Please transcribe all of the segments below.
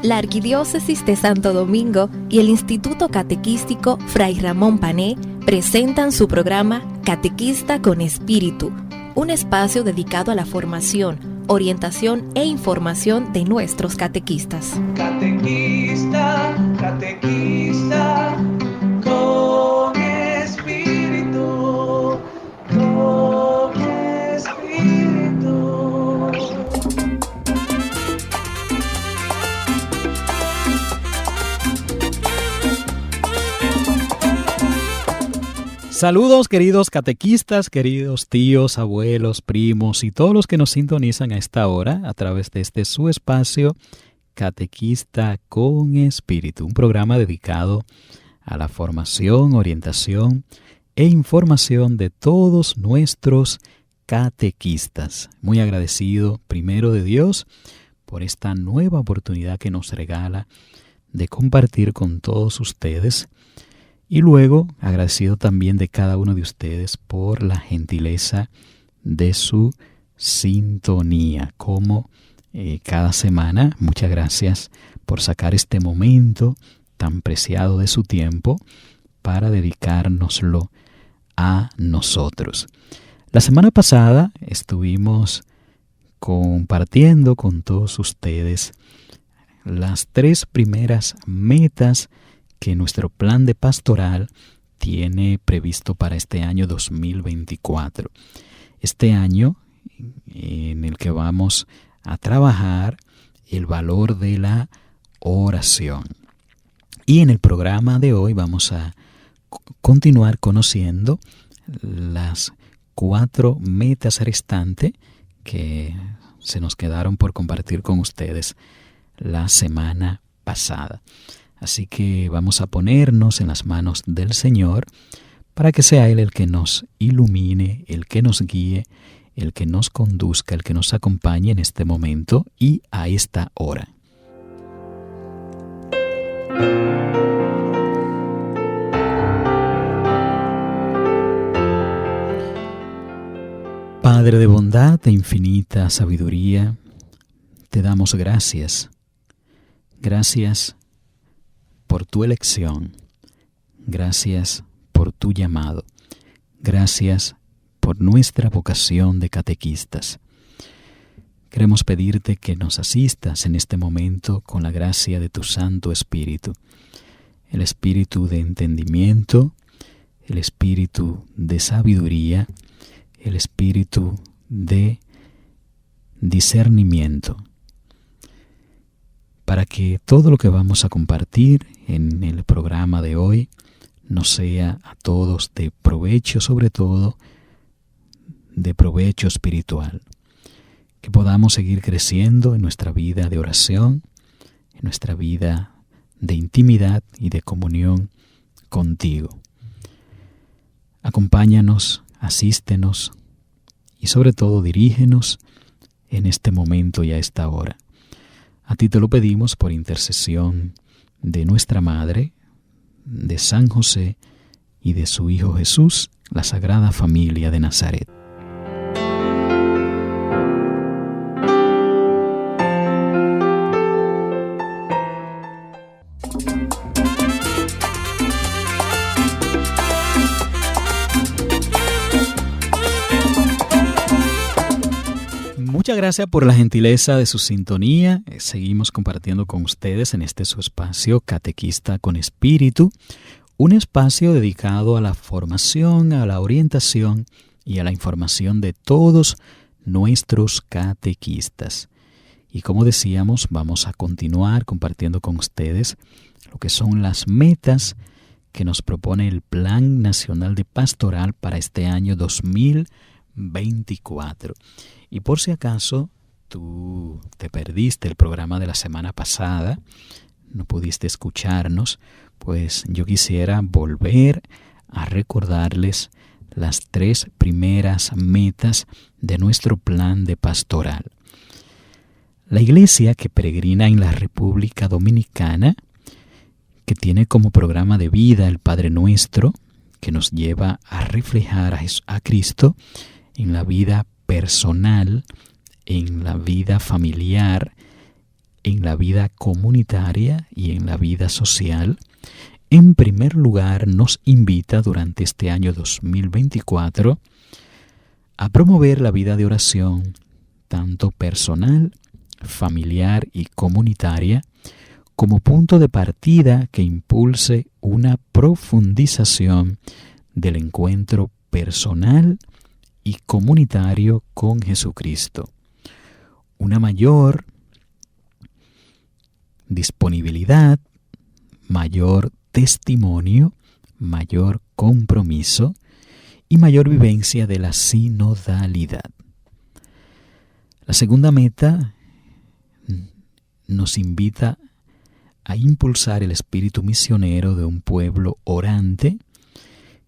La Arquidiócesis de Santo Domingo y el Instituto Catequístico Fray Ramón Pané presentan su programa Catequista con Espíritu, un espacio dedicado a la formación, orientación e información de nuestros catequistas. Catequista, catequista, con espíritu, con espíritu. Saludos, queridos catequistas, queridos tíos, abuelos, primos y todos los que nos sintonizan a esta hora a través de este su espacio Catequista con Espíritu, un programa dedicado a la formación, orientación e información de todos nuestros catequistas. Muy agradecido primero de Dios por esta nueva oportunidad que nos regala de compartir con todos ustedes. Y luego, agradecido también de cada uno de ustedes por la gentileza de su sintonía. Como cada semana, muchas gracias por sacar este momento tan preciado de su tiempo para dedicárnoslo a nosotros. La semana pasada estuvimos compartiendo con todos ustedes las 3 primeras metas que nuestro plan de pastoral tiene previsto para este año 2024. Este año en el que vamos a trabajar el valor de la oración. Y en el programa de hoy vamos a continuar conociendo las 4 metas restantes que se nos quedaron por compartir con ustedes la semana pasada. Así que vamos a ponernos en las manos del Señor para que sea Él el que nos ilumine, el que nos guíe, el que nos conduzca, el que nos acompañe en este momento y a esta hora. Padre de bondad e infinita sabiduría, te damos gracias. Gracias por tu elección, gracias por tu llamado, gracias por nuestra vocación de catequistas. Queremos pedirte que nos asistas en este momento con la gracia de tu Santo Espíritu, el Espíritu de entendimiento, el Espíritu de sabiduría, el Espíritu de discernimiento, para que todo lo que vamos a compartir en el programa de hoy nos sea a todos de provecho, sobre todo de provecho espiritual. Que podamos seguir creciendo en nuestra vida de oración, en nuestra vida de intimidad y de comunión contigo. Acompáñanos, asístenos y sobre todo dirígenos en este momento y a esta hora. A ti te lo pedimos por intercesión de nuestra Madre, de San José y de su Hijo Jesús, la Sagrada Familia de Nazaret. Muchas gracias por la gentileza de su sintonía. Seguimos compartiendo con ustedes en este su espacio Catequista con Espíritu, un espacio dedicado a la formación, a la orientación y a la información de todos nuestros catequistas. Y como decíamos, vamos a continuar compartiendo con ustedes lo que son las metas que nos propone el Plan Nacional de Pastoral para este año 2024. Y por si acaso tú te perdiste el programa de la semana pasada, no pudiste escucharnos, pues yo quisiera volver a recordarles las 3 primeras metas de nuestro plan de pastoral. La iglesia que peregrina en la República Dominicana, que tiene como programa de vida el Padre Nuestro, que nos lleva a reflejar a Cristo en la vida personal, en la vida familiar en la vida comunitaria y en la vida social, en primer lugar nos invita durante este año 2024 a promover la vida de oración, tanto personal, familiar y comunitaria, como punto de partida que impulse una profundización del encuentro personal y comunitario con Jesucristo. Una mayor disponibilidad, mayor testimonio, mayor compromiso y mayor vivencia de la sinodalidad. La segunda meta nos invita a impulsar el espíritu misionero de un pueblo orante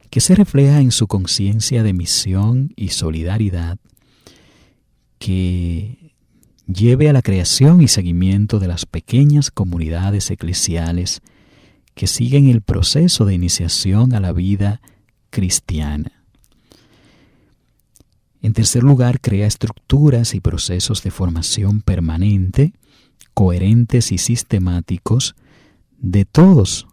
que se refleja en su conciencia de misión y solidaridad, que lleve a la creación y seguimiento de las pequeñas comunidades eclesiales que siguen el proceso de iniciación a la vida cristiana. En tercer lugar, crea estructuras y procesos de formación permanente, coherentes y sistemáticos de todos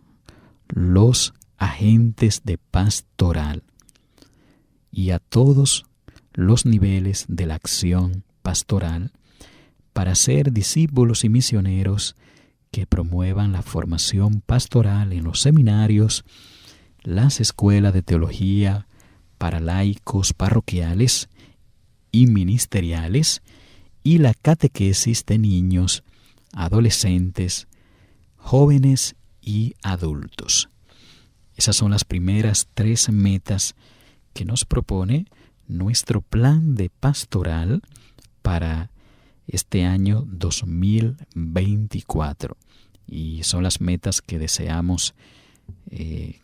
los agentes de pastoral y a todos los niveles de la acción pastoral para ser discípulos y misioneros que promuevan la formación pastoral en los seminarios, las escuelas de teología para laicos parroquiales y ministeriales y la catequesis de niños, adolescentes, jóvenes y adultos. Esas son las primeras 3 metas que nos propone nuestro plan de pastoral para este año 2024. Y son las metas que deseamos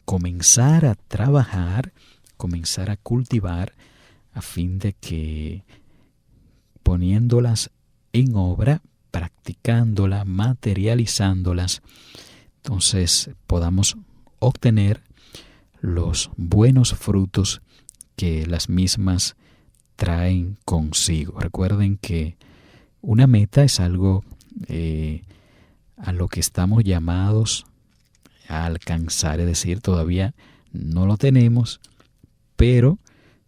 comenzar a trabajar, comenzar a cultivar, a fin de que poniéndolas en obra, practicándolas, materializándolas, entonces podamos obtener los buenos frutos que las mismas traen consigo. Recuerden que una meta es algo a lo que estamos llamados a alcanzar, es decir, todavía no lo tenemos, pero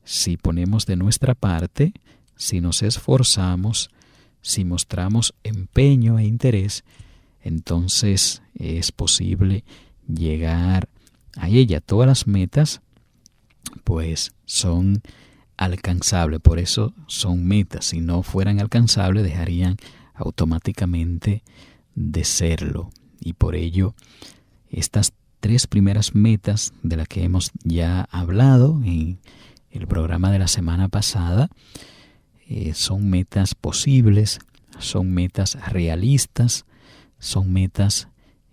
si ponemos de nuestra parte, si nos esforzamos, si mostramos empeño e interés, entonces es posible llegar a ella. Todas las metas pues son alcanzables, por eso son metas. Si no fueran alcanzables, dejarían automáticamente de serlo. Y por ello, estas 3 primeras metas de las que hemos ya hablado en el programa de la semana pasada, son metas posibles, son metas realistas, son metas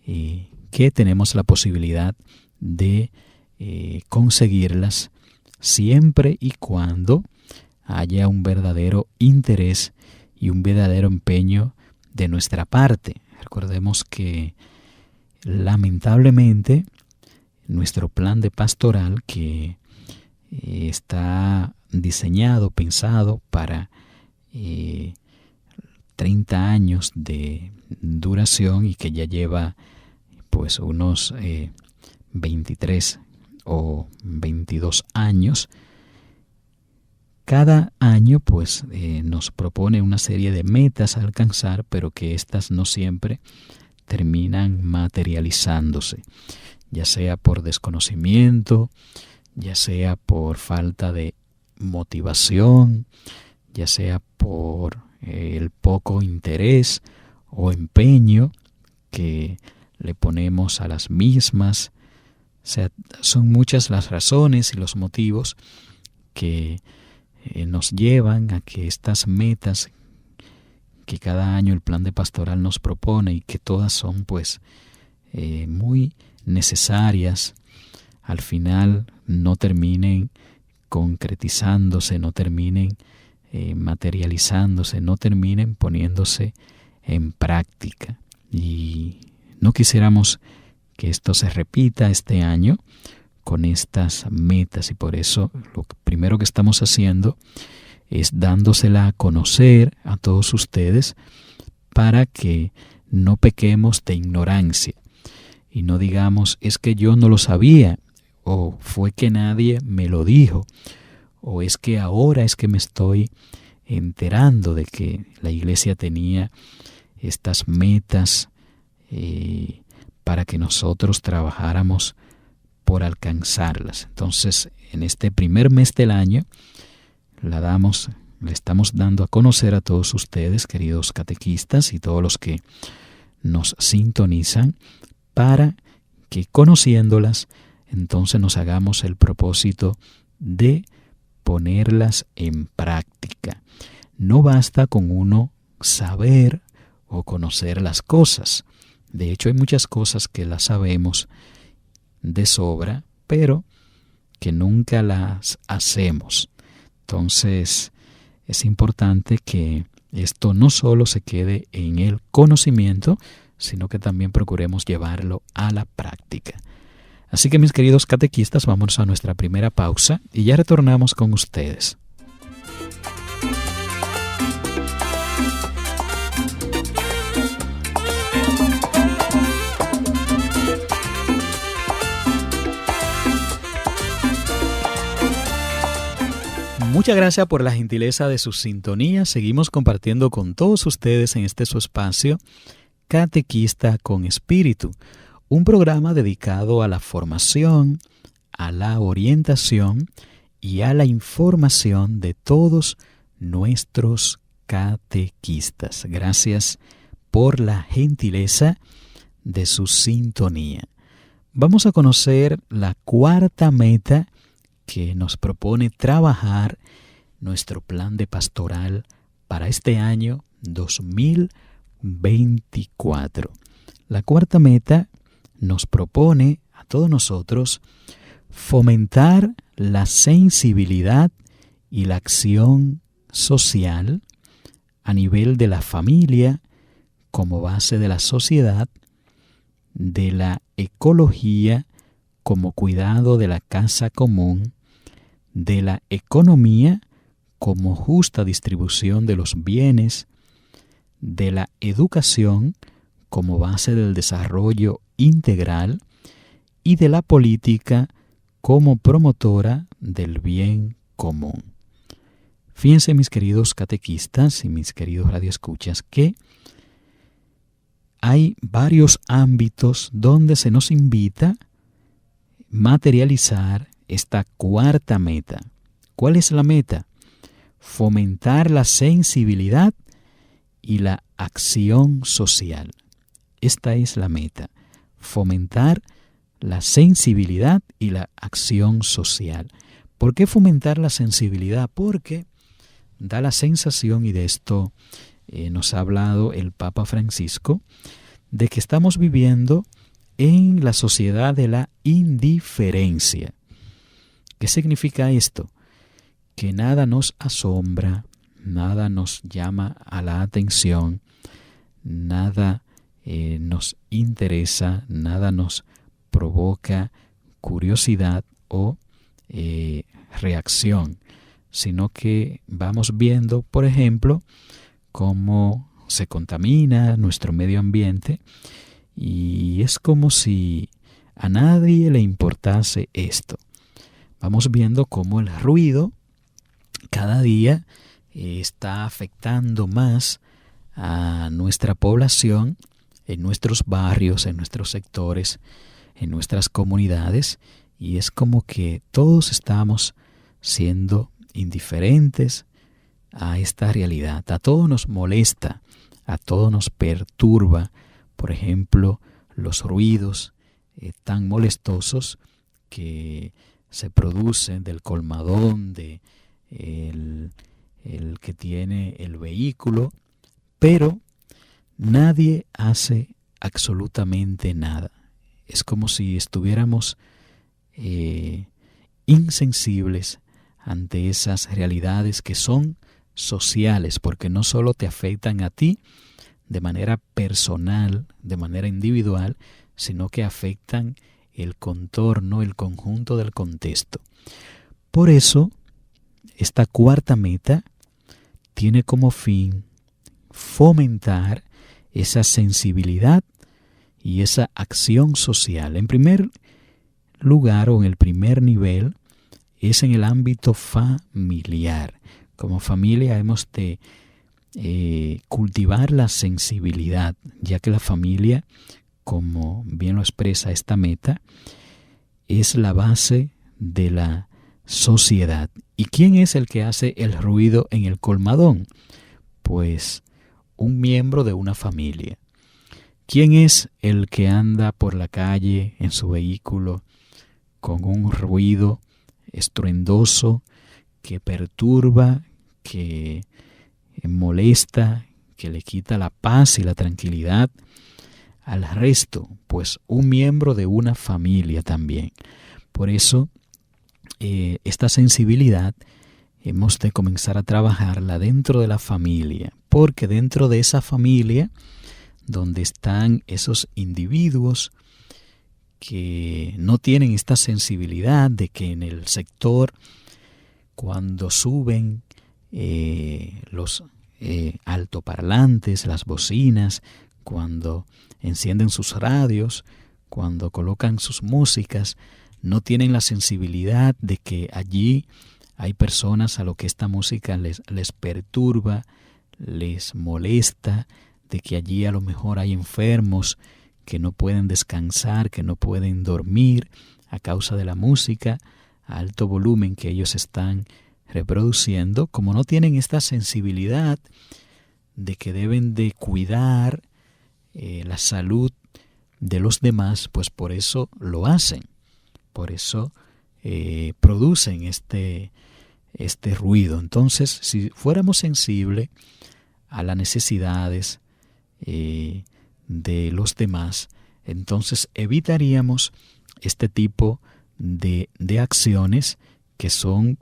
que tenemos la posibilidad de conseguirlas siempre y cuando haya un verdadero interés y un verdadero empeño de nuestra parte. Recordemos que lamentablemente nuestro plan de pastoral, que está diseñado, pensado para 30 años de duración y que ya lleva pues unos 23 o 22 años, cada año pues nos propone una serie de metas a alcanzar, pero que éstas no siempre terminan materializándose, ya sea por desconocimiento, ya sea por falta de motivación, ya sea por el poco interés o empeño que le ponemos a las mismas. O sea, son muchas las razones y los motivos que nos llevan a que estas metas que cada año el plan de pastoral nos propone, y que todas son pues muy necesarias, al final no terminen concretizándose, no terminen materializándose, no terminen poniéndose en práctica. Y no quisiéramos que esto se repita este año con estas metas, y por eso lo primero que estamos haciendo es dándosela a conocer a todos ustedes para que no pequemos de ignorancia y no digamos es que yo no lo sabía, o fue que nadie me lo dijo, o es que ahora es que me estoy enterando de que la iglesia tenía estas metas para que nosotros trabajáramos por alcanzarlas. Entonces, en este primer mes del año, le estamos dando a conocer a todos ustedes, queridos catequistas, y todos los que nos sintonizan, para que conociéndolas, entonces nos hagamos el propósito de ponerlas en práctica. No basta con uno saber o conocer las cosas. De hecho, hay muchas cosas que las sabemos de sobra, pero que nunca las hacemos. Entonces, es importante que esto no solo se quede en el conocimiento, sino que también procuremos llevarlo a la práctica. Así que, mis queridos catequistas, vamos a nuestra primera pausa y ya retornamos con ustedes. Muchas gracias por la gentileza de su sintonía. Seguimos compartiendo con todos ustedes en este su espacio, Catequista con Espíritu, un programa dedicado a la formación, a la orientación y a la información de todos nuestros catequistas. Gracias por la gentileza de su sintonía. Vamos a conocer la cuarta meta que nos propone trabajar nuestro plan de pastoral para este año 2024. La cuarta meta nos propone a todos nosotros fomentar la sensibilidad y la acción social a nivel de la familia como base de la sociedad, de la ecología como cuidado de la casa común, de la economía como justa distribución de los bienes, de la educación como base del desarrollo integral y de la política como promotora del bien común. Fíjense, mis queridos catequistas y mis queridos radioescuchas, que hay varios ámbitos donde se nos invita a materializar esta cuarta meta. ¿Cuál es la meta? Fomentar la sensibilidad y la acción social. Esta es la meta, fomentar la sensibilidad y la acción social. ¿Por qué fomentar la sensibilidad? Porque da la sensación, y de esto nos ha hablado el Papa Francisco, de que estamos viviendo en la sociedad de la indiferencia. ¿Qué significa esto? Que nada nos asombra, nada nos llama a la atención, nada nos interesa, nada nos provoca curiosidad o reacción, sino que vamos viendo, por ejemplo, cómo se contamina nuestro medio ambiente y es como si a nadie le importase esto. Vamos viendo cómo el ruido cada día está afectando más a nuestra población en nuestros barrios, en nuestros sectores, en nuestras comunidades, y es como que todos estamos siendo indiferentes a esta realidad. A todos nos molesta, a todos nos perturba, por ejemplo, los ruidos tan molestosos que se producen del colmadón, de el que tiene el vehículo, pero nadie hace absolutamente nada. Es como si estuviéramos insensibles ante esas realidades que son sociales, porque no solo te afectan a ti de manera personal, de manera individual, sino que afectan el contorno, el conjunto del contexto. Por eso, esta cuarta meta tiene como fin fomentar esa sensibilidad y esa acción social. En primer lugar, o en el primer nivel, es en el ámbito familiar. Como familia hemos de cultivar la sensibilidad, ya que la familia, como bien lo expresa esta meta, es la base de la sociedad. ¿Y quién es el que hace el ruido en el colmadón? Pues un miembro de una familia. ¿Quién es el que anda por la calle en su vehículo con un ruido estruendoso que perturba, que molesta, que le quita la paz y la tranquilidad al resto? Pues un miembro de una familia también. Por eso, esta sensibilidad hemos de comenzar a trabajarla dentro de la familia, porque dentro de esa familia, donde están esos individuos que no tienen esta sensibilidad de que en el sector, cuando suben los altoparlantes, las bocinas, cuando encienden sus radios, cuando colocan sus músicas, no tienen la sensibilidad de que allí hay personas a lo que esta música les perturba, les molesta, de que allí a lo mejor hay enfermos que no pueden descansar, que no pueden dormir a causa de la música a alto volumen que ellos están reproduciendo. Como no tienen esta sensibilidad de que deben de cuidar la salud de los demás, pues por eso lo hacen, por eso producen este ruido. Entonces, si fuéramos sensibles a las necesidades de los demás, entonces evitaríamos este tipo de acciones que son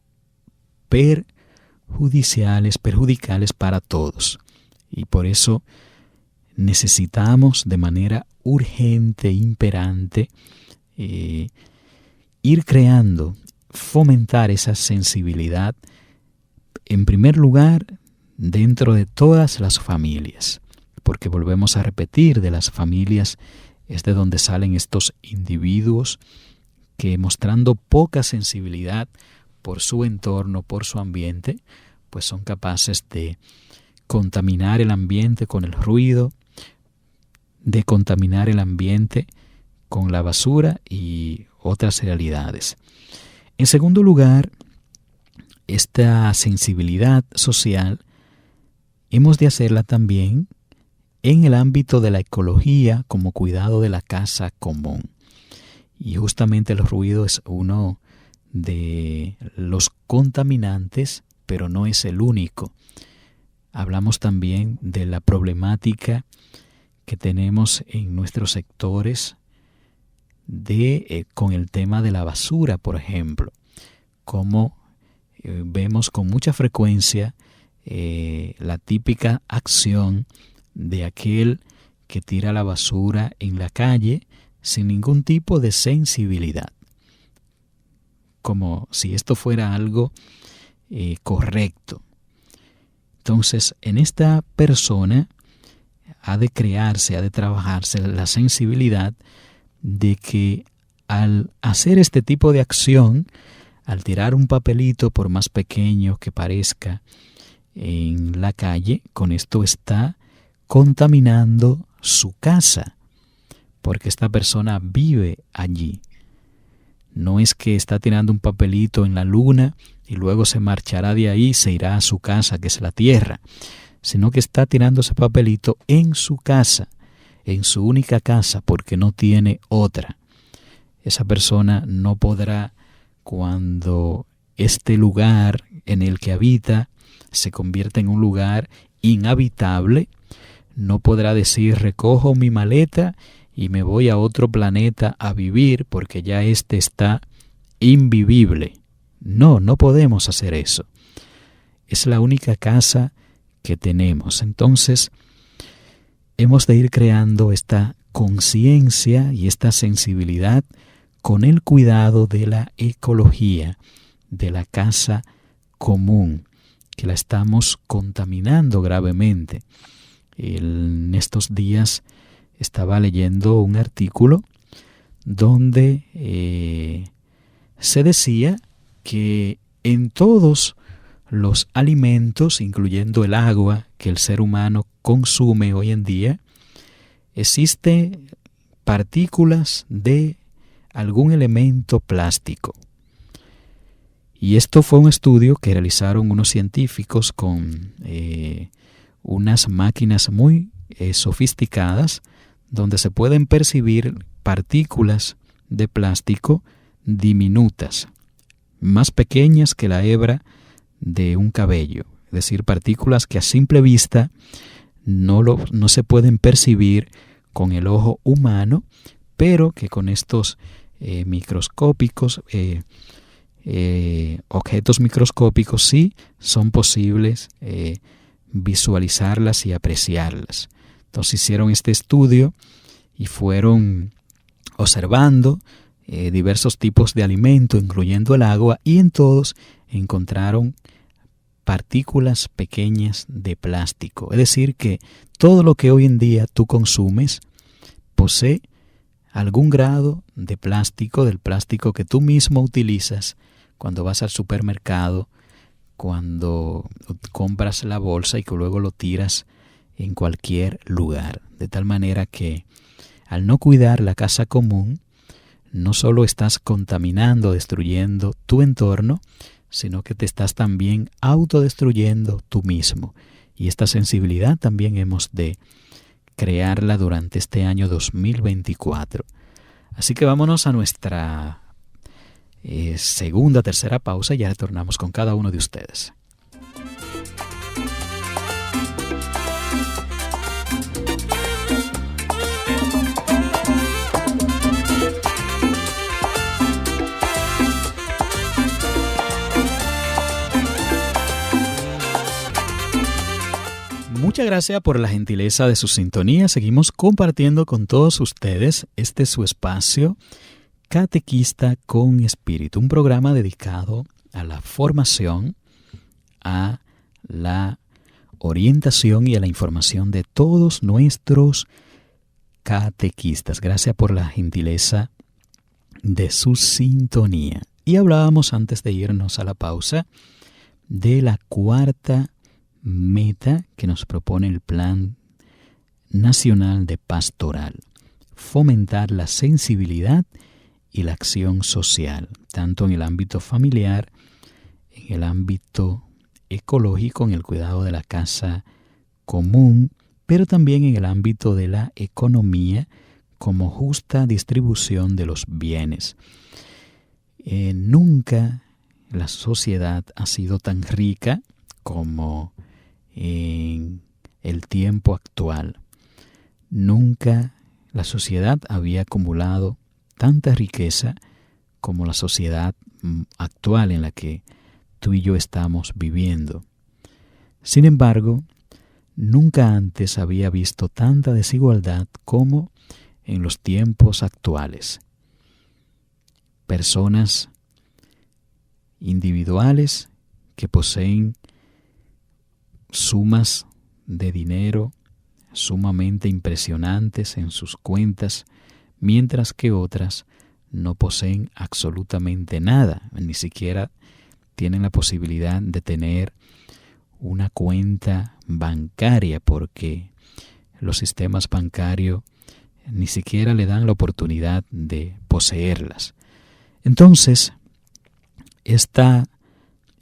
perjudiciales para todos. Y por eso necesitamos de manera urgente, imperante, ir creando, fomentar esa sensibilidad, en primer lugar, dentro de todas las familias. Porque volvemos a repetir, de las familias es de donde salen estos individuos que, mostrando poca sensibilidad por su entorno, por su ambiente, pues son capaces de contaminar el ambiente con el ruido, de contaminar el ambiente con la basura y otras realidades. En segundo lugar, esta sensibilidad social hemos de hacerla también en el ámbito de la ecología, como cuidado de la casa común. Y justamente el ruido es uno de los contaminantes, pero no es el único. Hablamos también de la problemática que tenemos en nuestros sectores con el tema de la basura, por ejemplo, como vemos con mucha frecuencia la típica acción de aquel que tira la basura en la calle sin ningún tipo de sensibilidad, como si esto fuera algo correcto. Entonces, en esta persona ha de crearse, ha de trabajarse la sensibilidad de que al hacer este tipo de acción, al tirar un papelito, por más pequeño que parezca, en la calle, con esto está contaminando su casa, porque esta persona vive allí. No es que está tirando un papelito en la luna y luego se marchará de ahí y se irá a su casa, que es la tierra, sino que está tirando ese papelito en su casa, en su única casa, porque no tiene otra. Esa persona no podrá, cuando este lugar en el que habita se convierta en un lugar inhabitable, no podrá decir: recojo mi maleta y me voy a otro planeta a vivir porque ya este está invivible. No podemos hacer eso. Es la única casa que tenemos. Entonces, hemos de ir creando esta conciencia y esta sensibilidad con el cuidado de la ecología, de la casa común, que la estamos contaminando gravemente. En estos días estaba leyendo un artículo donde se decía que en todos los alimentos, incluyendo el agua que el ser humano consume hoy en día, existen partículas de algún elemento plástico. Y esto fue un estudio que realizaron unos científicos con unas máquinas muy sofisticadas, donde se pueden percibir partículas de plástico diminutas, más pequeñas que la hebra de un cabello, es decir, partículas que a simple vista no se pueden percibir con el ojo humano, pero que con estos microscópicos, objetos microscópicos sí son posibles visualizarlas y apreciarlas. Entonces hicieron este estudio y fueron observando diversos tipos de alimentos, incluyendo el agua, y en todos encontraron partículas pequeñas de plástico. Es decir, que todo lo que hoy en día tú consumes posee algún grado de plástico, del plástico que tú mismo utilizas cuando vas al supermercado, cuando compras la bolsa y que luego lo tiras en cualquier lugar. De tal manera que al no cuidar la casa común, no solo estás contaminando, destruyendo tu entorno, sino que te estás también autodestruyendo tú mismo. Y esta sensibilidad también hemos de crearla durante este año 2024. Así que vámonos a nuestra tercera pausa y ya retornamos con cada uno de ustedes. Muchas gracias por la gentileza de su sintonía. Seguimos compartiendo con todos ustedes este su espacio Catequista con Espíritu, un programa dedicado a la formación, a la orientación y a la información de todos nuestros catequistas. Gracias por la gentileza de su sintonía. Y hablábamos antes de irnos a la pausa de la cuarta meta que nos propone el Plan Nacional de Pastoral: fomentar la sensibilidad y la acción social, tanto en el ámbito familiar, en el ámbito ecológico, en el cuidado de la casa común, pero también en el ámbito de la economía, como justa distribución de los bienes. Nunca la sociedad ha sido tan rica como en el tiempo actual. Nunca la sociedad había acumulado tanta riqueza como la sociedad actual en la que tú y yo estamos viviendo. Sin embargo, nunca antes había visto tanta desigualdad como en los tiempos actuales. Personas individuales que poseen sumas de dinero sumamente impresionantes en sus cuentas, mientras que otras no poseen absolutamente nada, ni siquiera tienen la posibilidad de tener una cuenta bancaria, porque los sistemas bancarios ni siquiera le dan la oportunidad de poseerlas. Entonces, esta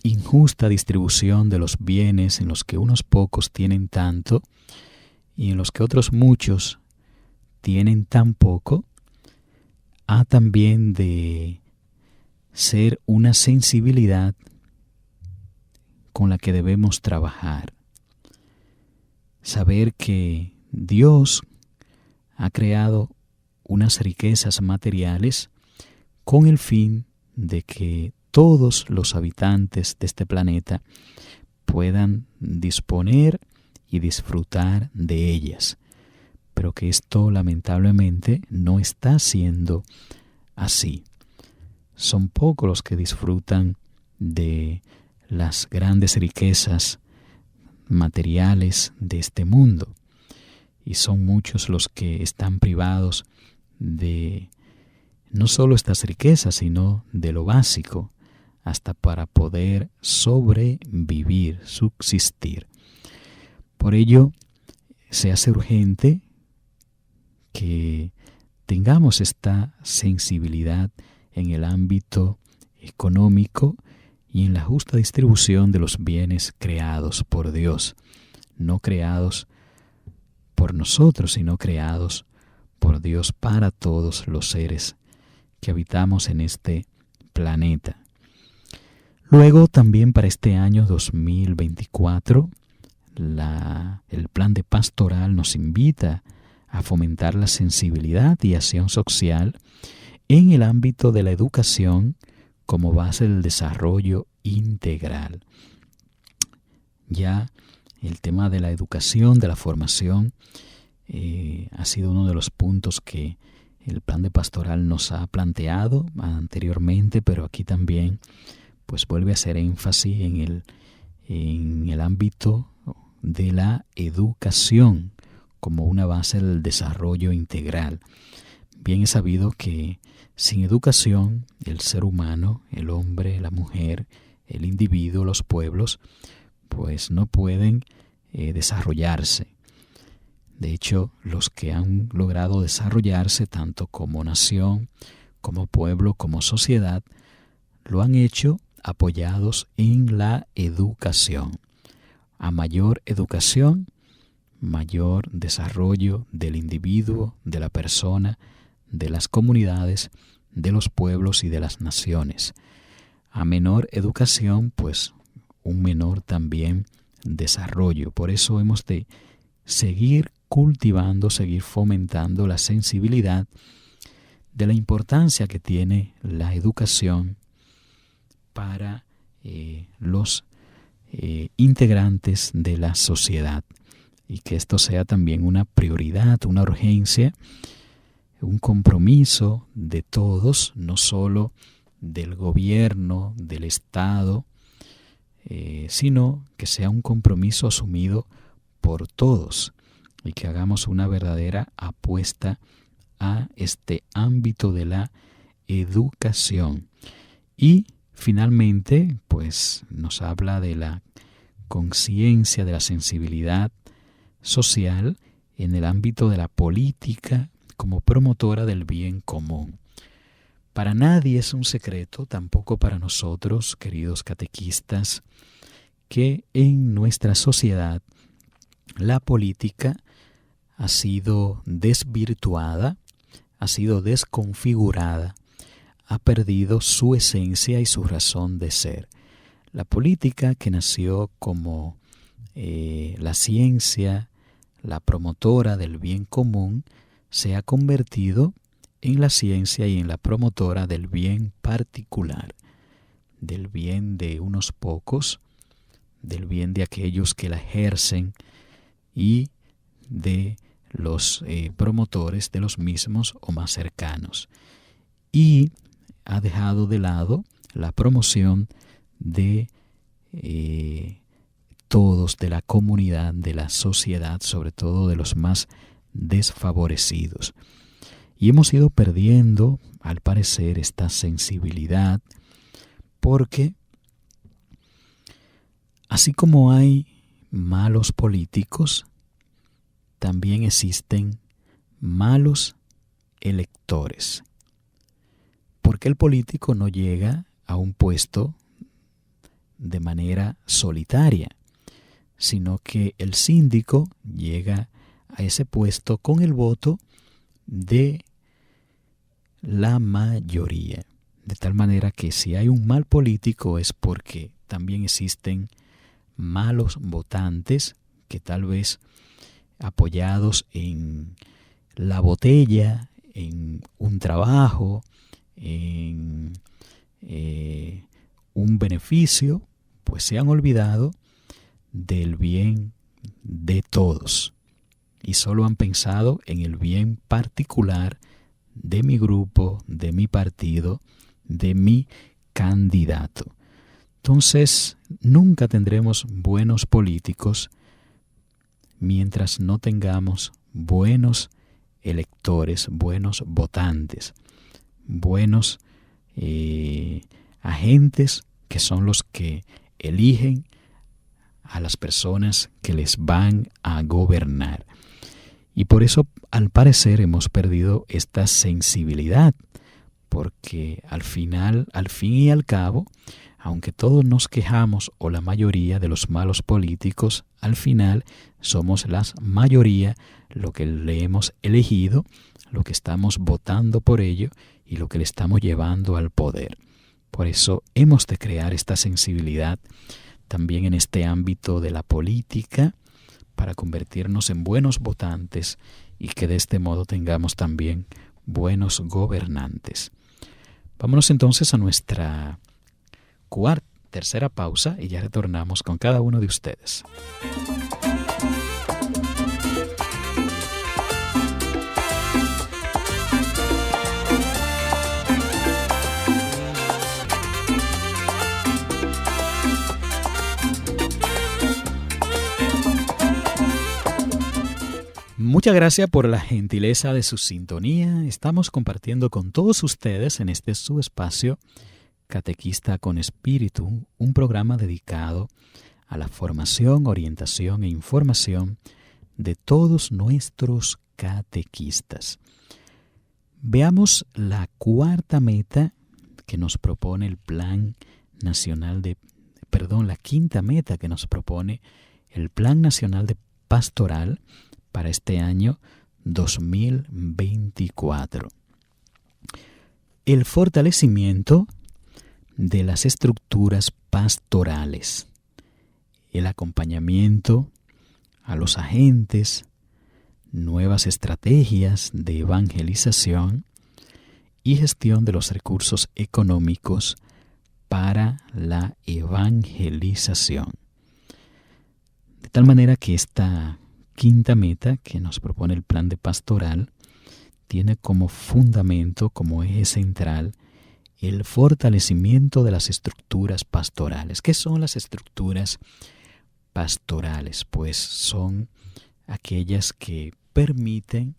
injusta distribución de los bienes en los que unos pocos tienen tanto y en los que otros muchos tienen tan poco, ha también de ser una sensibilidad con la que debemos trabajar. Saber que Dios ha creado unas riquezas materiales con el fin de que todos los habitantes de este planeta puedan disponer y disfrutar de ellas, pero que esto lamentablemente no está siendo así. Son pocos los que disfrutan de las grandes riquezas materiales de este mundo. y son muchos los que están privados de no solo estas riquezas, sino de lo básico, hasta para poder sobrevivir, subsistir. Por ello, se hace urgente que tengamos esta sensibilidad en el ámbito económico y en la justa distribución de los bienes creados por Dios, no creados por nosotros, sino creados por Dios para todos los seres que habitamos en este planeta. Luego también para este año 2024, el plan de pastoral nos invita a fomentar la sensibilidad y acción social en el ámbito de la educación como base del desarrollo integral. Ya el tema de la educación, de la formación, ha sido uno de los puntos que el plan de pastoral nos ha planteado anteriormente, pero aquí también pues vuelve a hacer énfasis en el ámbito de la educación como una base del desarrollo integral. Bien es sabido que sin educación el ser humano, el hombre, la mujer, el individuo, los pueblos, pues no pueden desarrollarse. De hecho, los que han logrado desarrollarse tanto como nación, como pueblo, como sociedad, lo han hecho apoyados en la educación. A mayor educación, mayor desarrollo del individuo, de la persona, de las comunidades, de los pueblos y de las naciones. A menor educación, pues un menor también desarrollo. Por eso hemos de seguir cultivando, seguir fomentando la sensibilidad de la importancia que tiene la educación para los integrantes de la sociedad, y que esto sea también una prioridad, una urgencia, un compromiso de todos, no solo del gobierno, del Estado, sino que sea un compromiso asumido por todos y que hagamos una verdadera apuesta a este ámbito de la educación. Y finalmente, pues nos habla de la conciencia, de la sensibilidad social en el ámbito de la política como promotora del bien común. Para nadie es un secreto, tampoco para nosotros, queridos catequistas, que en nuestra sociedad la política ha sido desvirtuada, ha sido desconfigurada, ha perdido su esencia y su razón de ser. La política, que nació como la ciencia, la promotora del bien común, se ha convertido en la ciencia y en la promotora del bien particular, del bien de unos pocos, del bien de aquellos que la ejercen y de los promotores de los mismos o más cercanos. Y ha dejado de lado la promoción de todos, de la comunidad, de la sociedad, sobre todo de los más desfavorecidos. Y hemos ido perdiendo, al parecer, esta sensibilidad, porque así como hay malos políticos, también existen malos electores. Porque el político no llega a un puesto de manera solitaria, sino que el síndico llega a ese puesto con el voto de la mayoría. De tal manera que si hay un mal político es porque también existen malos votantes que tal vez apoyados en la botella, en un trabajo, en un beneficio, pues se han olvidado del bien de todos y solo han pensado en el bien particular de mi grupo, de mi partido, de mi candidato. Entonces, nunca tendremos buenos políticos mientras no tengamos buenos electores, buenos votantes, buenos agentes que son los que eligen a las personas que les van a gobernar. Y por eso, al parecer, hemos perdido esta sensibilidad, porque al fin y al cabo, aunque todos nos quejamos, o la mayoría de los malos políticos, al final somos la mayoría lo que le hemos elegido, lo que estamos votando por ello y lo que le estamos llevando al poder. Por eso hemos de crear esta sensibilidad también en este ámbito de la política, para convertirnos en buenos votantes y que de este modo tengamos también buenos gobernantes. Vámonos entonces a nuestra tercera pausa y ya retornamos con cada uno de ustedes. Muchas gracias por la gentileza de su sintonía. Estamos compartiendo con todos ustedes en este su espacio Catequista con Espíritu, un programa dedicado a la formación, orientación e información de todos nuestros catequistas. Veamos la cuarta meta que nos propone el Plan Nacional la quinta meta que nos propone el Plan Nacional de Pastoral para este año 2024. El fortalecimiento de las estructuras pastorales, el acompañamiento a los agentes, nuevas estrategias de evangelización y gestión de los recursos económicos para la evangelización. De tal manera que esta quinta meta que nos propone el plan de pastoral tiene como fundamento, como eje central, el fortalecimiento de las estructuras pastorales. ¿Qué son las estructuras pastorales? Pues son aquellas que permiten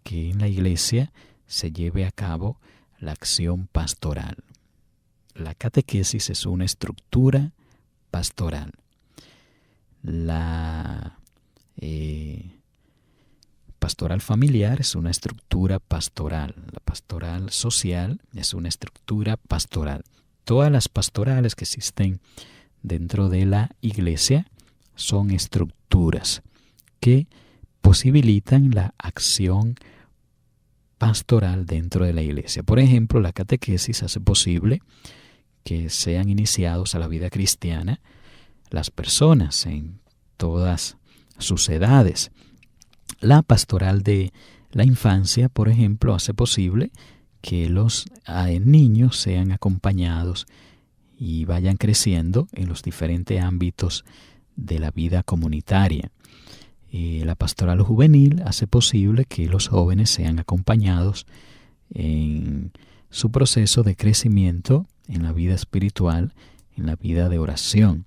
que en la iglesia se lleve a cabo la acción pastoral. La catequesis es una estructura pastoral. La pastoral familiar es una estructura pastoral. La pastoral social es una estructura pastoral. Todas las pastorales que existen dentro de la iglesia son estructuras que posibilitan la acción pastoral dentro de la iglesia. Por ejemplo, la catequesis hace posible que sean iniciados a la vida cristiana las personas en todas sus edades. La pastoral de la infancia, por ejemplo, hace posible que los niños sean acompañados y vayan creciendo en los diferentes ámbitos de la vida comunitaria. La pastoral juvenil hace posible que los jóvenes sean acompañados en su proceso de crecimiento en la vida espiritual, en la vida de oración.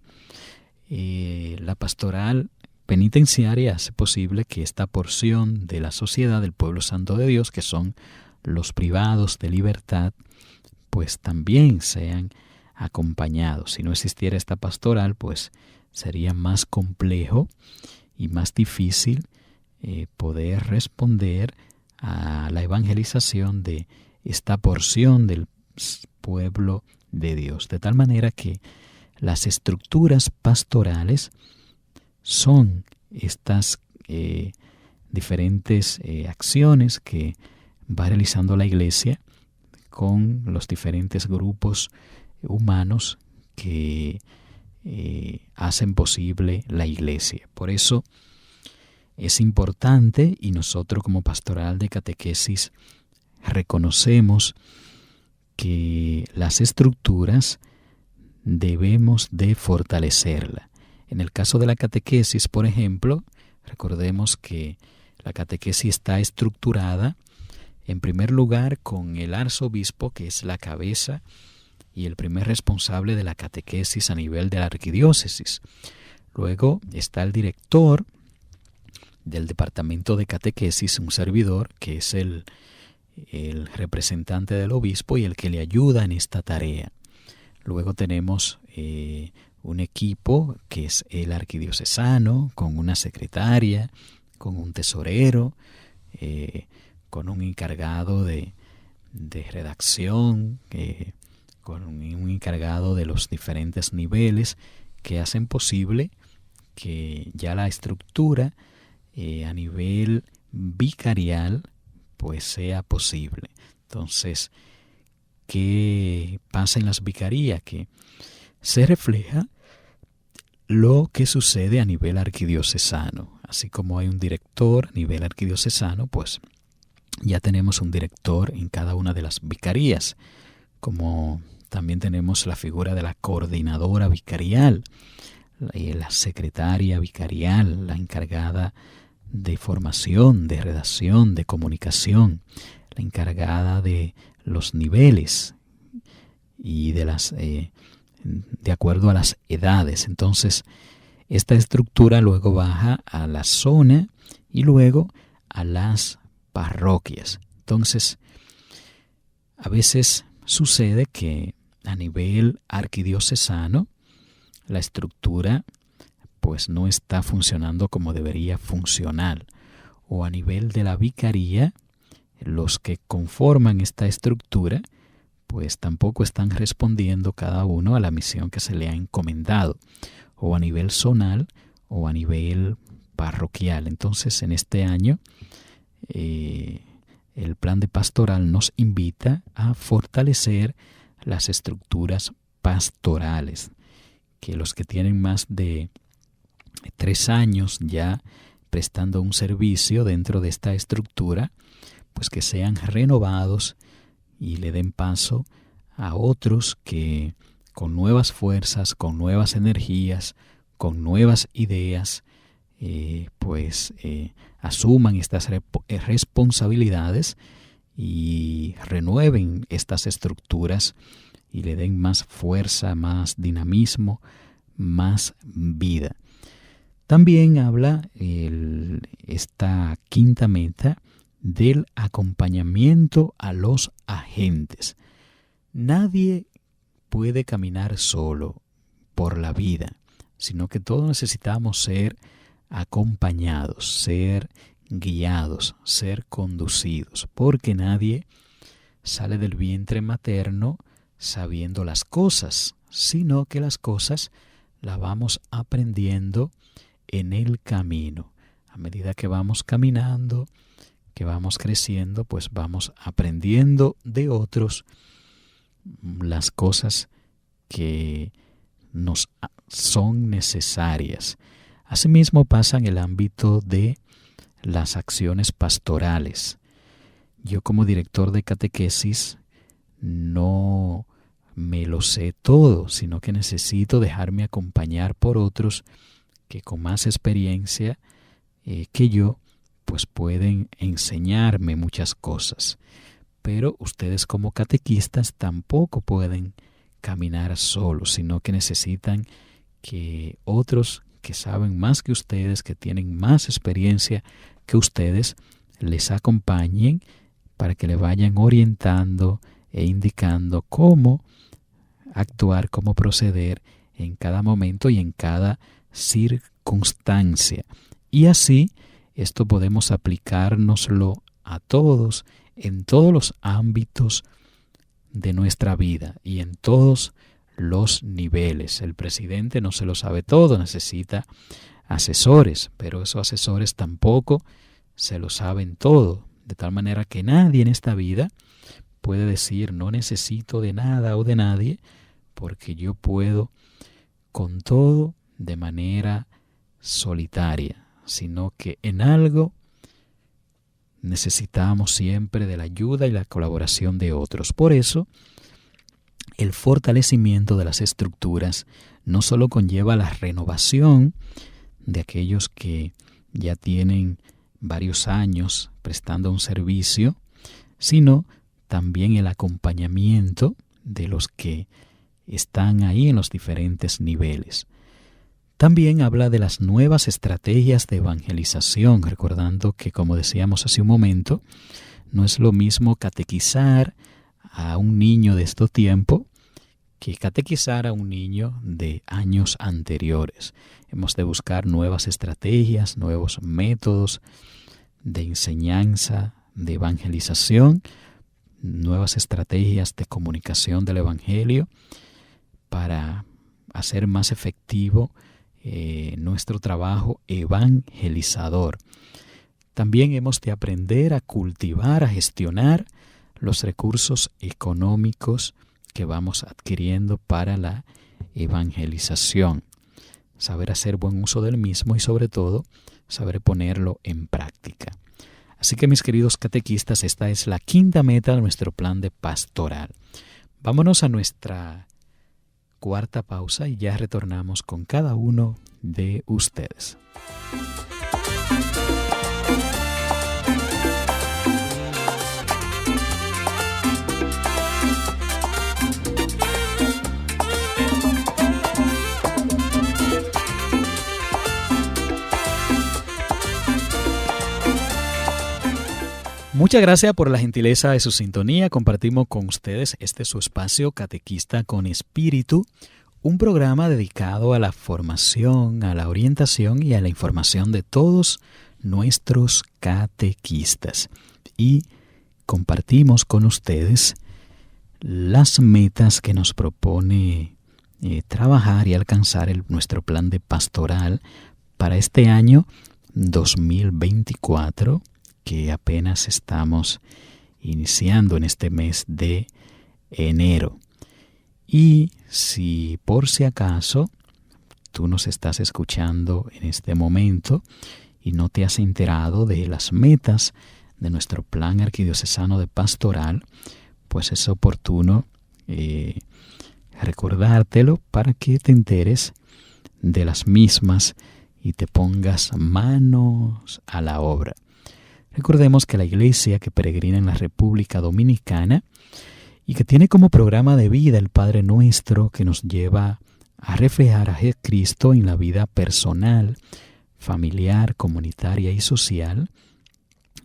La pastoral penitenciaria hace posible que esta porción de la sociedad del pueblo santo de Dios, que son los privados de libertad, pues también sean acompañados. Si no existiera esta pastoral, pues sería más complejo y más difícil poder responder a la evangelización de esta porción del pueblo de Dios. De tal manera que las estructuras pastorales son estas diferentes acciones que va realizando la iglesia con los diferentes grupos humanos que hacen posible la iglesia. Por eso es importante, y nosotros como pastoral de catequesis reconocemos que las estructuras debemos de fortalecerla. En el caso de la catequesis, por ejemplo, recordemos que la catequesis está estructurada en primer lugar con el arzobispo, que es la cabeza y el primer responsable de la catequesis a nivel de la arquidiócesis. Luego está el director del departamento de catequesis, un servidor que es el representante del obispo y el que le ayuda en esta tarea. Luego tenemos un equipo que es el arquidiocesano, con una secretaria, con un tesorero, con un encargado de redacción, con un encargado de los diferentes niveles que hacen posible que ya la estructura a nivel vicarial pues sea posible. Entonces, ¿qué pasa en las vicarías? Que se refleja lo que sucede a nivel arquidiocesano. Así como hay un director a nivel arquidiocesano, pues ya tenemos un director en cada una de las vicarías, como también tenemos la figura de la coordinadora vicarial, la secretaria vicarial, la encargada de formación, de redacción, de comunicación, la encargada de los niveles y de acuerdo a las edades. Entonces, esta estructura luego baja a la zona y luego a las parroquias. Entonces, a veces sucede que a nivel arquidiocesano la estructura pues no está funcionando como debería funcionar, o a nivel de la vicaría los que conforman esta estructura pues tampoco están respondiendo cada uno a la misión que se le ha encomendado, o a nivel zonal o a nivel parroquial. Entonces, en este año el plan de pastoral nos invita a fortalecer las estructuras pastorales, que los que tienen más de 3 años ya prestando un servicio dentro de esta estructura, pues que sean renovados y le den paso a otros que con nuevas fuerzas, con nuevas energías, con nuevas ideas, asuman estas responsabilidades y renueven estas estructuras y le den más fuerza, más dinamismo, más vida. También habla esta quinta meta del acompañamiento a los agentes. Nadie puede caminar solo por la vida, sino que todos necesitamos ser acompañados, ser guiados, ser conducidos, porque nadie sale del vientre materno sabiendo las cosas, sino que las cosas las vamos aprendiendo en el camino. A medida que vamos caminando, que vamos creciendo, pues vamos aprendiendo de otros las cosas que nos son necesarias. Asimismo pasa en el ámbito de las acciones pastorales. Yo como director de catequesis no me lo sé todo, sino que necesito dejarme acompañar por otros que con más experiencia que yo, pues pueden enseñarme muchas cosas. Pero ustedes como catequistas tampoco pueden caminar solos, sino que necesitan que otros que saben más que ustedes, que tienen más experiencia que ustedes, les acompañen para que le vayan orientando e indicando cómo actuar, cómo proceder en cada momento y en cada circunstancia. Y así esto podemos aplicárnoslo a todos, en todos los ámbitos de nuestra vida y en todos los niveles. El presidente no se lo sabe todo, necesita asesores, pero esos asesores tampoco se lo saben todo, de tal manera que nadie en esta vida puede decir no necesito de nada o de nadie, porque yo puedo con todo de manera solitaria, sino que en algo necesitamos siempre de la ayuda y la colaboración de otros. Por eso, el fortalecimiento de las estructuras no solo conlleva la renovación de aquellos que ya tienen varios años prestando un servicio, sino también el acompañamiento de los que están ahí en los diferentes niveles. También habla de las nuevas estrategias de evangelización, recordando que, como decíamos hace un momento, no es lo mismo catequizar a un niño de este tiempo que catequizar a un niño de años anteriores. Hemos de buscar nuevas estrategias, nuevos métodos de enseñanza, de evangelización, nuevas estrategias de comunicación del Evangelio para hacer más efectivo nuestro trabajo evangelizador. También hemos de aprender a cultivar, a gestionar los recursos económicos que vamos adquiriendo para la evangelización. Saber hacer buen uso del mismo y, sobre todo, saber ponerlo en práctica. Así que, mis queridos catequistas, esta es la quinta meta de nuestro plan de pastoral. Vámonos a nuestra cuarta pausa y ya retornamos con cada uno de ustedes. Muchas gracias por la gentileza de su sintonía. Compartimos con ustedes su espacio Catequista con Espíritu, un programa dedicado a la formación, a la orientación y a la información de todos nuestros catequistas. Y compartimos con ustedes las metas que nos propone trabajar y alcanzar nuestro plan de pastoral para este año 2024, que apenas estamos iniciando en este mes de enero. Y si por si acaso tú nos estás escuchando en este momento y no te has enterado de las metas de nuestro plan arquidiocesano de pastoral, pues es oportuno recordártelo para que te enteres de las mismas y te pongas manos a la obra. Recordemos que la iglesia que peregrina en la República Dominicana y que tiene como programa de vida el Padre Nuestro, que nos lleva a reflejar a Jesucristo en la vida personal, familiar, comunitaria y social,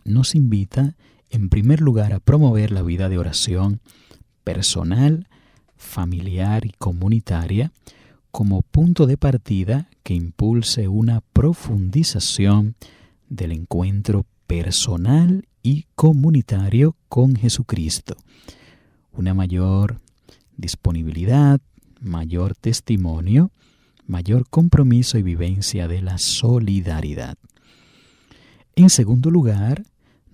nos invita en primer lugar a promover la vida de oración personal, familiar y comunitaria como punto de partida que impulse una profundización del encuentro personal y comunitario con Jesucristo, una mayor disponibilidad, mayor testimonio, mayor compromiso y vivencia de la solidaridad. En segundo lugar,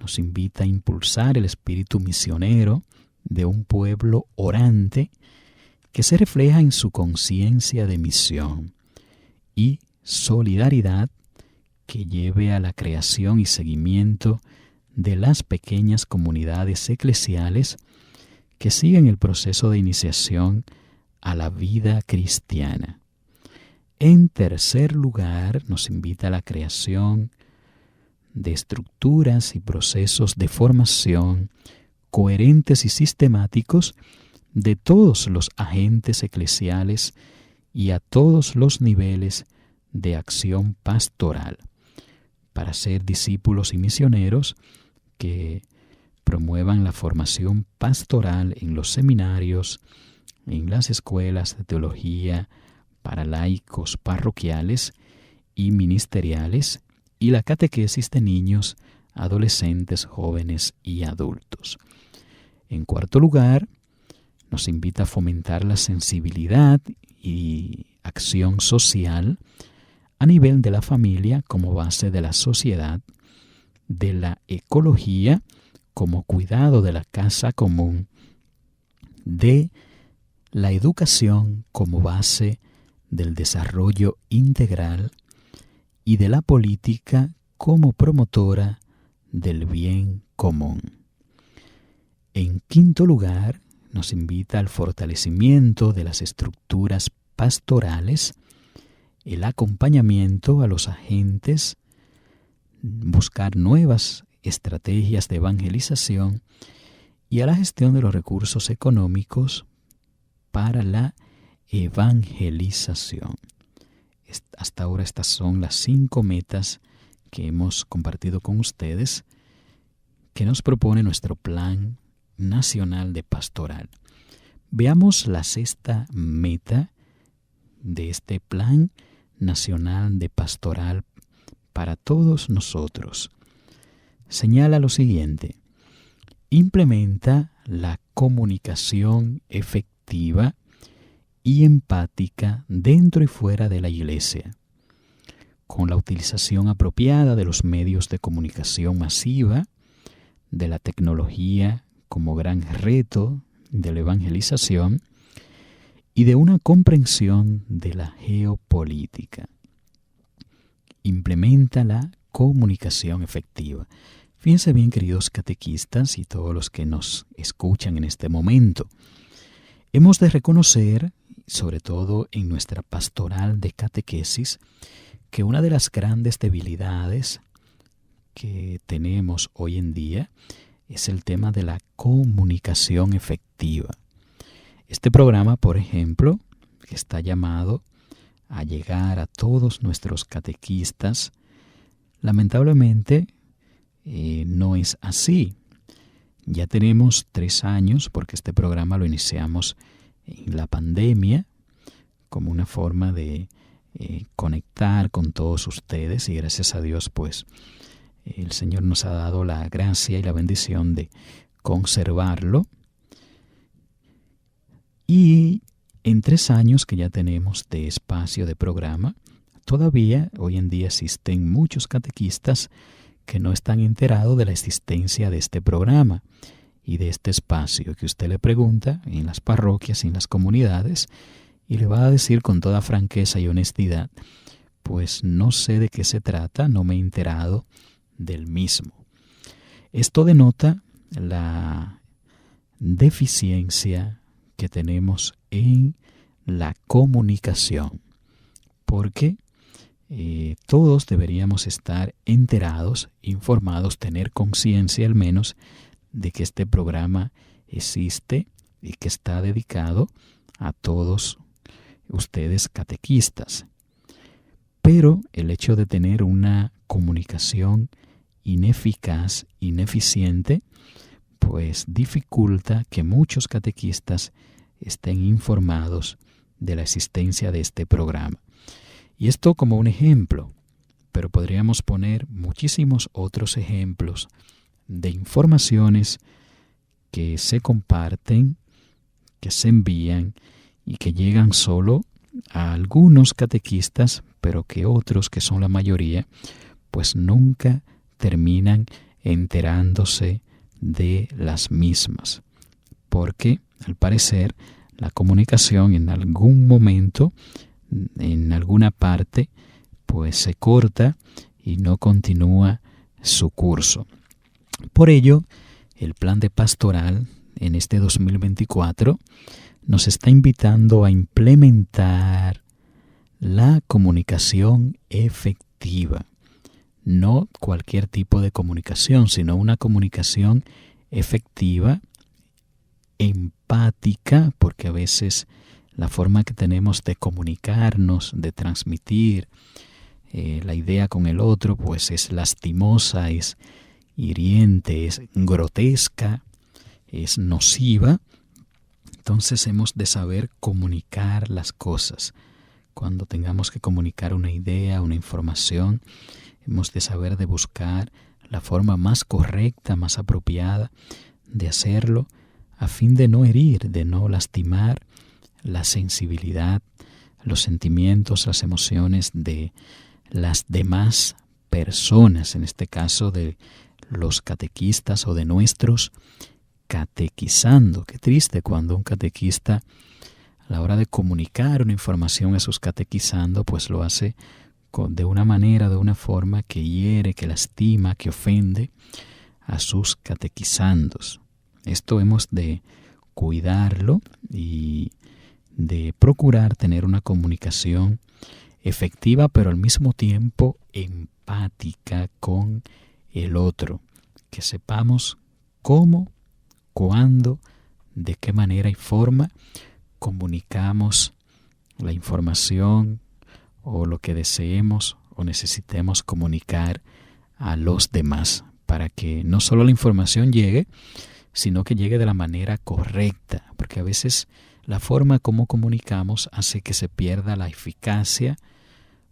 nos invita a impulsar el espíritu misionero de un pueblo orante que se refleja en su conciencia de misión y solidaridad que lleve a la creación y seguimiento de las pequeñas comunidades eclesiales que siguen el proceso de iniciación a la vida cristiana. En tercer lugar, nos invita a la creación de estructuras y procesos de formación coherentes y sistemáticos de todos los agentes eclesiales y a todos los niveles de acción pastoral, para ser discípulos y misioneros que promuevan la formación pastoral en los seminarios, en las escuelas de teología para laicos parroquiales y ministeriales, y la catequesis de niños, adolescentes, jóvenes y adultos. En cuarto lugar, nos invita a fomentar la sensibilidad y acción social a nivel de la familia como base de la sociedad, de la ecología como cuidado de la casa común, de la educación como base del desarrollo integral y de la política como promotora del bien común. En quinto lugar, nos invita al fortalecimiento de las estructuras pastorales, el acompañamiento a los agentes, buscar nuevas estrategias de evangelización y a la gestión de los recursos económicos para la evangelización. Hasta ahora estas son las 5 metas que hemos compartido con ustedes, que nos propone nuestro Plan Nacional de Pastoral. Veamos la 6ª meta de este Plan Nacional de Pastoral para todos nosotros. Señala lo siguiente: implementa la comunicación efectiva y empática dentro y fuera de la iglesia, con la utilización apropiada de los medios de comunicación masiva, de la tecnología como gran reto de la evangelización y de una comprensión de la geopolítica. Implementa la comunicación efectiva. Fíjense bien, queridos catequistas y todos los que nos escuchan en este momento, hemos de reconocer, sobre todo en nuestra pastoral de catequesis, que una de las grandes debilidades que tenemos hoy en día es el tema de la comunicación efectiva. Este programa, por ejemplo, que está llamado a llegar a todos nuestros catequistas, lamentablemente no es así. Ya tenemos 3 años, porque este programa lo iniciamos en la pandemia, como una forma de conectar con todos ustedes, y gracias a Dios, pues, el Señor nos ha dado la gracia y la bendición de conservarlo. Y en 3 años que ya tenemos de espacio de programa, todavía hoy en día existen muchos catequistas que no están enterados de la existencia de este programa y de este espacio, que usted le pregunta en las parroquias y en las comunidades y le va a decir con toda franqueza y honestidad: pues no sé de qué se trata, no me he enterado del mismo. Esto denota la deficiencia que tenemos en la comunicación, porque todos deberíamos estar enterados, informados, tener conciencia al menos de que este programa existe y que está dedicado a todos ustedes catequistas. Pero el hecho de tener una comunicación ineficaz, ineficiente, pues dificulta que muchos catequistas estén informados de la existencia de este programa. Y esto como un ejemplo, pero podríamos poner muchísimos otros ejemplos de informaciones que se comparten, que se envían y que llegan solo a algunos catequistas, pero que otros, que son la mayoría, pues nunca terminan enterándose de las mismas, porque al parecer la comunicación en algún momento, en alguna parte, pues se corta y no continúa su curso. Por ello, el plan de pastoral en este 2024 nos está invitando a implementar la comunicación efectiva. No cualquier tipo de comunicación, sino una comunicación efectiva, empática, porque a veces la forma que tenemos de comunicarnos, de transmitir la idea con el otro, pues es lastimosa, es hiriente, es grotesca, es nociva. Entonces hemos de saber comunicar las cosas. Cuando tengamos que comunicar una idea, una información, hemos de saber de buscar la forma más correcta, más apropiada de hacerlo, a fin de no herir, de no lastimar la sensibilidad, los sentimientos, las emociones de las demás personas, en este caso de los catequistas o de nuestros catequizando. Qué triste cuando un catequista, a la hora de comunicar una información a sus catequizando, pues lo hace de una manera, de una forma que hiere, que lastima, que ofende a sus catequizandos. Esto hemos de cuidarlo y de procurar tener una comunicación efectiva, pero al mismo tiempo empática con el otro. Que sepamos cómo, cuándo, de qué manera y forma comunicamos la información o lo que deseemos o necesitemos comunicar a los demás, para que no solo la información llegue, sino que llegue de la manera correcta, porque a veces la forma como comunicamos hace que se pierda la eficacia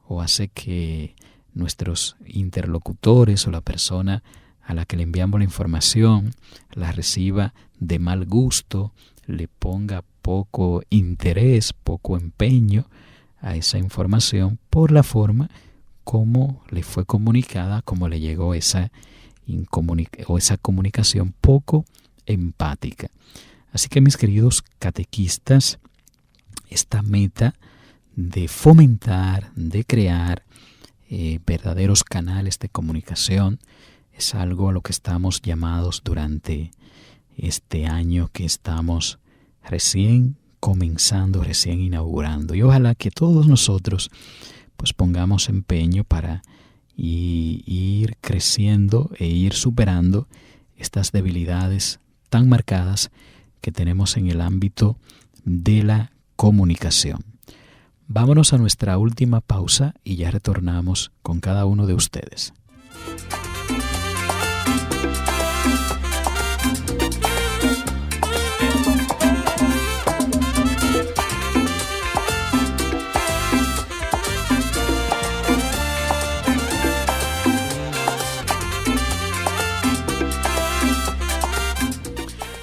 o hace que nuestros interlocutores o la persona a la que le enviamos la información la reciba de mal gusto, le ponga poco interés, poco empeño a esa información por la forma como le fue comunicada, como le llegó esa comunicación poco empática. Así que, mis queridos catequistas, esta meta de fomentar, de crear verdaderos canales de comunicación es algo a lo que estamos llamados durante este año que estamos recién comenzando, recién inaugurando. Y ojalá que todos nosotros pues pongamos empeño para ir creciendo e ir superando estas debilidades tan marcadas que tenemos en el ámbito de la comunicación. Vámonos a nuestra última pausa y ya retornamos con cada uno de ustedes.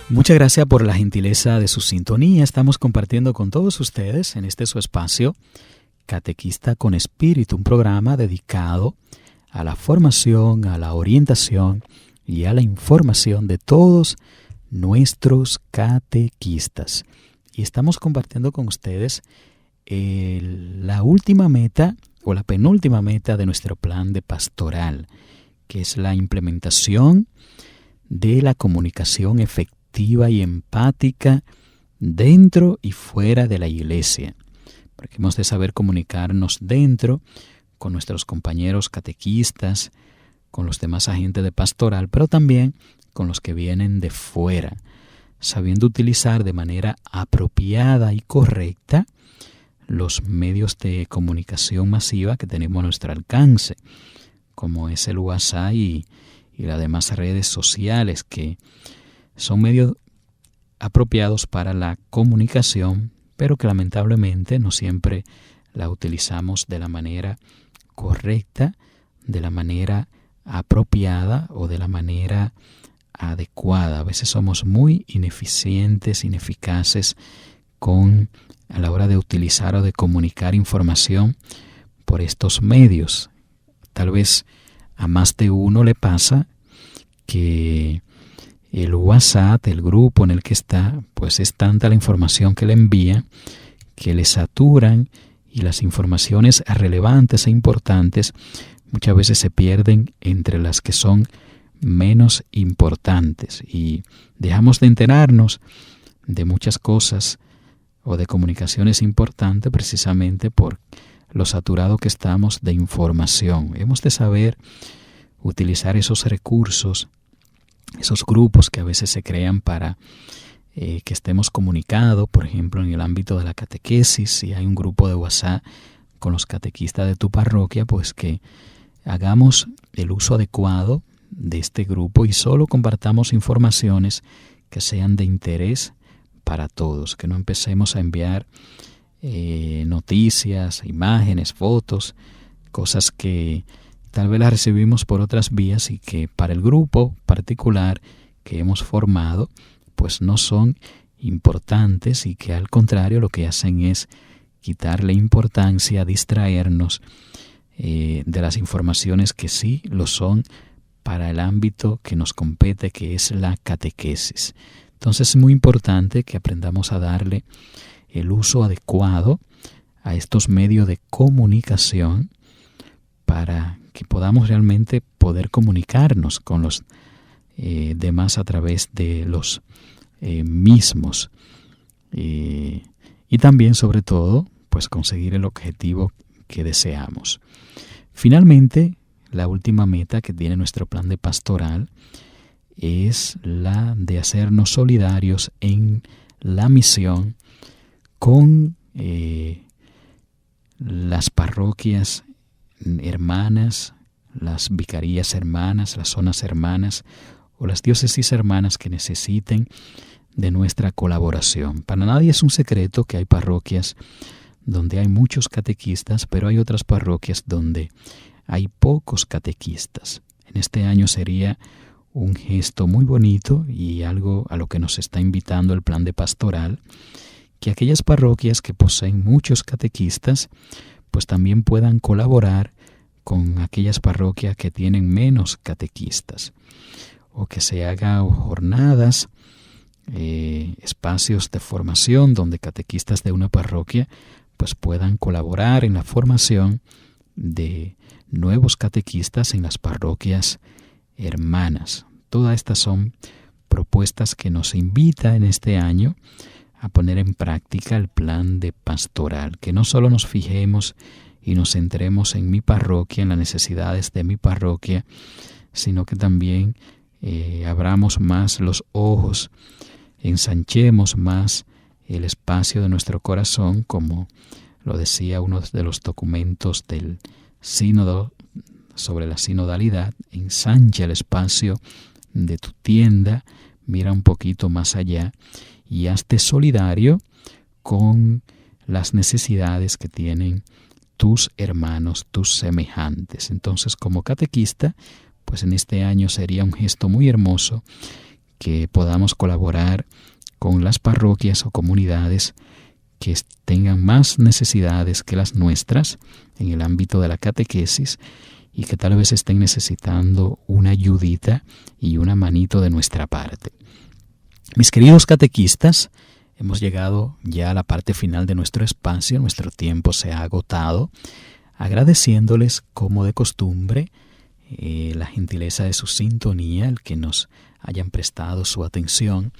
Muchas gracias por la gentileza de su sintonía. Estamos compartiendo con todos ustedes en este su espacio Catequista con Espíritu, un programa dedicado a la formación, a la orientación y a la información de todos nuestros catequistas. Y estamos compartiendo con ustedes la última meta o la penúltima meta de nuestro plan de pastoral, que es la implementación de la comunicación efectiva y empática dentro y fuera de la iglesia, porque hemos de saber comunicarnos dentro con nuestros compañeros catequistas, con los demás agentes de pastoral, pero también con los que vienen de fuera, sabiendo utilizar de manera apropiada y correcta los medios de comunicación masiva que tenemos a nuestro alcance, como es el WhatsApp y las demás redes sociales, que son medios apropiados para la comunicación, pero que lamentablemente no siempre la utilizamos de la manera correcta, de la manera apropiada o de la manera adecuada. A veces somos muy ineficientes, ineficaces a la hora de utilizar o de comunicar información por estos medios. Tal vez a más de uno le pasa que el WhatsApp, el grupo en el que está, pues es tanta la información que le envía que le saturan y las informaciones relevantes e importantes muchas veces se pierden entre las que son menos importantes y dejamos de enterarnos de muchas cosas o de comunicaciones importantes precisamente por lo saturado que estamos de información. Hemos de saber utilizar esos recursos, esos grupos que a veces se crean para que estemos comunicados, por ejemplo, en el ámbito de la catequesis. Si hay un grupo de WhatsApp con los catequistas de tu parroquia, pues que hagamos el uso adecuado de este grupo y solo compartamos informaciones que sean de interés para todos, que no empecemos a enviar noticias, imágenes, fotos, cosas que tal vez las recibimos por otras vías y que para el grupo particular que hemos formado, pues no son importantes y que al contrario lo que hacen es quitarle importancia, distraernos de las informaciones que sí lo son para el ámbito que nos compete, que es la catequesis. Entonces es muy importante que aprendamos a darle el uso adecuado a estos medios de comunicación para que podamos realmente poder comunicarnos con los demás a través de los mismos y también sobre todo pues conseguir el objetivo que deseamos. Finalmente, la última meta que tiene nuestro plan de pastoral es la de hacernos solidarios en la misión con las parroquias hermanas, las vicarías hermanas, las zonas hermanas o las diócesis hermanas que necesiten de nuestra colaboración. Para nadie es un secreto que hay parroquias donde hay muchos catequistas, pero hay otras parroquias donde hay pocos catequistas. En este año sería un gesto muy bonito y algo a lo que nos está invitando el plan de pastoral, que aquellas parroquias que poseen muchos catequistas, pues también puedan colaborar con aquellas parroquias que tienen menos catequistas, o que se hagan jornadas, espacios de formación donde catequistas de una parroquia pues puedan colaborar en la formación de nuevos catequistas en las parroquias hermanas. Todas estas son propuestas que nos invita en este año a poner en práctica el plan de pastoral, que no solo nos fijemos y nos centremos en mi parroquia, en las necesidades de mi parroquia, sino que también abramos más los ojos, ensanchemos más el espacio de nuestro corazón, como lo decía uno de los documentos del sínodo sobre la sinodalidad: ensancha el espacio de tu tienda, mira un poquito más allá y hazte solidario con las necesidades que tienen tus hermanos, tus semejantes. Entonces, como catequista, pues en este año sería un gesto muy hermoso que podamos colaborar con las parroquias o comunidades que tengan más necesidades que las nuestras en el ámbito de la catequesis y que tal vez estén necesitando una ayudita y una manito de nuestra parte. Mis queridos catequistas, hemos llegado ya a la parte final de nuestro espacio, nuestro tiempo se ha agotado, agradeciéndoles como de costumbre la gentileza de su sintonía, el que nos hayan prestado su atención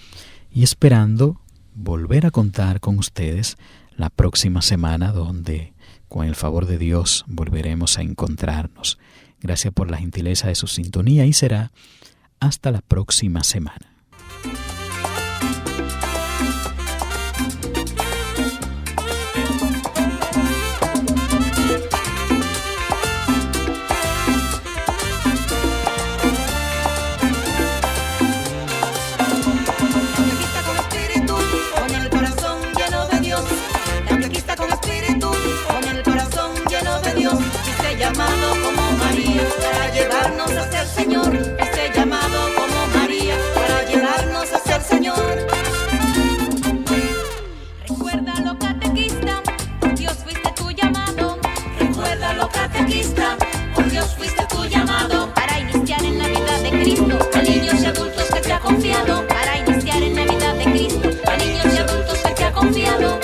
y esperando volver a contar con ustedes la próxima semana, donde con el favor de Dios volveremos a encontrarnos. Gracias por la gentileza de su sintonía y será hasta la próxima semana. Llamado como María para llevarnos hacia el Señor. Este llamado como María para llevarnos hacia el Señor. Recuérdalo, catequista, por Dios fuiste tu llamado. Recuérdalo, catequista, por Dios fuiste tu llamado. Para iniciar en la vida de Cristo a niños y adultos que te ha confiado. Para iniciar en la vida de Cristo a niños y adultos que te ha confiado.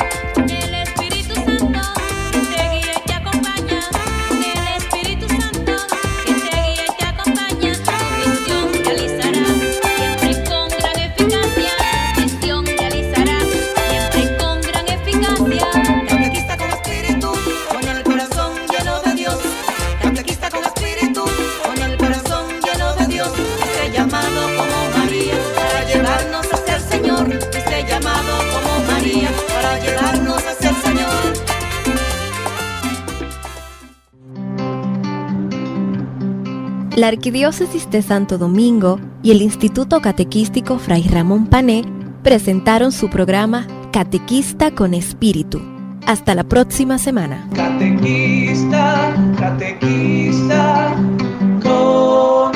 La Arquidiócesis de Santo Domingo y el Instituto Catequístico Fray Ramón Pané presentaron su programa Catequista con Espíritu. Hasta la próxima semana. Catequista, catequista, con